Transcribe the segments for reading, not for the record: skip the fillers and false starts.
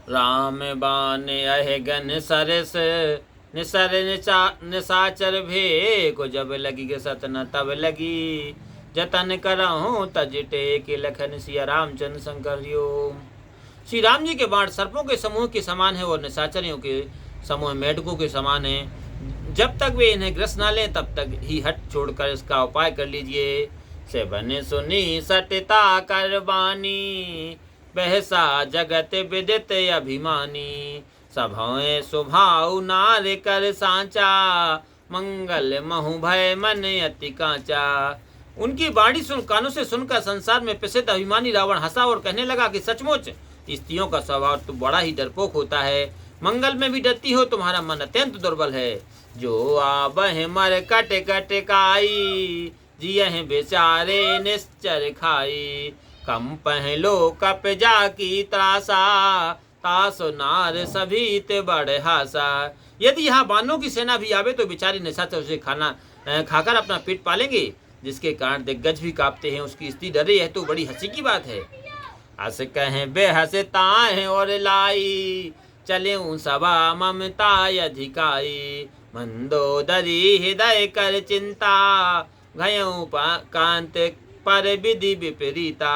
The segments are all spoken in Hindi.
राम बान अहगन सरस निसर निसाचर भे को जब लगी के सतन तब लगी जतन करहूँ तज टेक लखन सिया रामचंद्र शंकर ओम। श्री राम जी के बाण सर्पों के समूह के समान है और निशाचरियों के समूह मेढकों के समान है। जब तक वे इन्हें ग्रस ना लें तब तक ही हट छोड़कर इसका उपाय कर लीजिए। से बने सुनी सटता कर बानी बहसा जगत विदित अभिमानी सभाएं सुभाव नार कर सांचा मंगल महु भय मन अति कांचा। उनकी बाणी सुन कानों से सुनकर संसार में प्रसिद्ध अभिमानी रावण हंसा और कहने लगा कि सचमुच स्त्रियों का स्वभाव तो बड़ा ही डरपोक होता है, मंगल में भी डरती हो, तुम्हारा मन अत्यंत दुर्बल है। जो आबह मर कट कट काई जियह बेचारे निश्चर खाई कम पहलो कप जा की त्रासा तासो नार सभी ते बड़े हासा। यदि यहाँ बानों की सेना भी आवे तो बेचारी निशाचर उसे खाना खाकर अपना पेट पालेंगे, जिसके कारण दिग्गज भी कांपते हैं। उसकी स्त्री डरे, यह तो बड़ी हंसी की बात है। हस कहें बेहस ताहें और लाई चले सभा ममता अधिकाई मंदोदरी हृदय कर चिंता घयों कांत पर विधि विपरीता।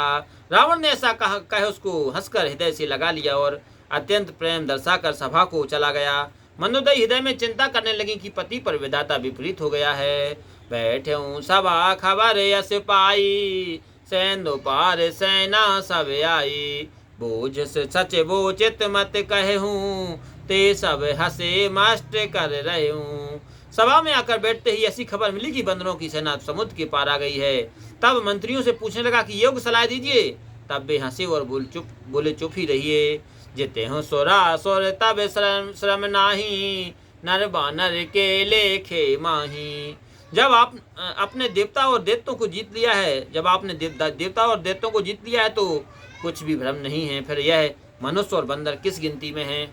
रावण ने ऐसा कह उसको हंसकर हृदय से लगा लिया और अत्यंत प्रेम दर्शाकर सभा को चला गया। मंदोदरी हृदय में चिंता करने लगी कि पति पर विधाता विपरीत हो गया है। बैठे सभा खबर यश पाई सैन्य पार सेना सब आई बोझ से सच बोचित मत कहूँ ते सब हंसे मस्ट कर रहे हूँ। सभा में आकर बैठते ही ऐसी खबर मिली कि बंदरों की सेना समुद्र के पार आ गई है। तब मंत्रियों से पूछने लगा कि योग्य सलाह दीजिए। तब वे हंसे और बोले चुप ही रहिए। जिते हो सोरा सोर तब श्रम नाही नर बानर के लेखे माही। जब आप अपने देवता और दैत्यों को जीत लिया है, जब आपने देवता और दैत्यों को जीत लिया है तो कुछ भी भ्रम नहीं है। फिर यह मनुष्य और बंदर किस गिनती में है।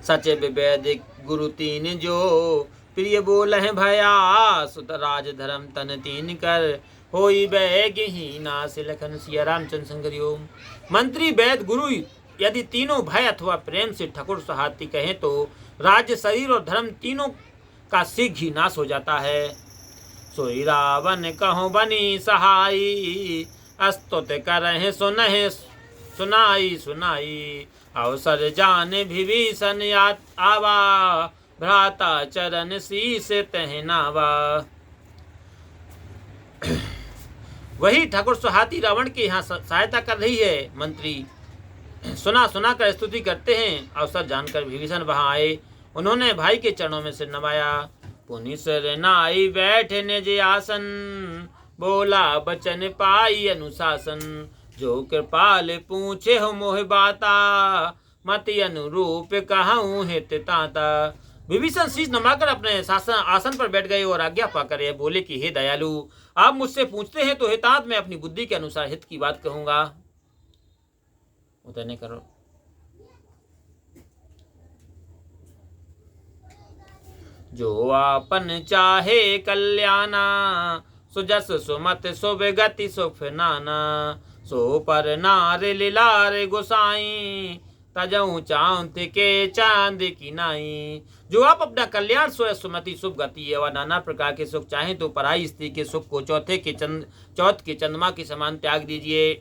सचे विवेद गुरु तीन जो प्रिय बोल है भया सुत राज धर्म तन तीन कर होई बैगहीना से लखन सिया रामचंद्र शंकर ओम। मंत्री वैद गुरु यदि तीनों भय अथवा प्रेम से ठकुर सहाती कहें तो राज्य शरीर और धर्म तीनों का शीघ्र ही नाश हो जाता है। सोई रावण कहो बनी सहाई अस्तुत करहे सुनहे सुनाई सुनाई अवसर जाने विभीषण आवा भ्राता चरण शीस तहनावा। वही ठाकुर सुहाती रावण के यहाँ सहायता कर रही है। मंत्री सुना सुना कर स्तुति करते हैं। अवसर जानकर विभीषण वहां आए। उन्होंने भाई के चरणों में सिर नवाया। पुनि सिर नाई बैठे निज आसन बोला बचन पाई अनुशासन जो कृपाल पूछे हो मोह बाता मति अनुरूप कहूँ हित ताता। विभीषण शीश नमाकर अपने शासन आसन पर बैठ गए और आज्ञा पाकर यह बोले कि हे दयालु, आप मुझसे पूछते हैं तो हितात मैं अपनी बुद्धि के अनुसार हित की बात कहूंगा। उतरने करो। जो आपन चाहे कल्याणा सुजस सुमत शुभ गति सुख नाना सो पर नार लीलार गोसाई तजऊ चांद के चांद की नाई। जो आप अपना कल्याण सुमति शुभ गति व नाना प्रकार के सुख चाहें तो पराई स्त्री के सुख को चौथ के चंद्रमा के समान त्याग दीजिए।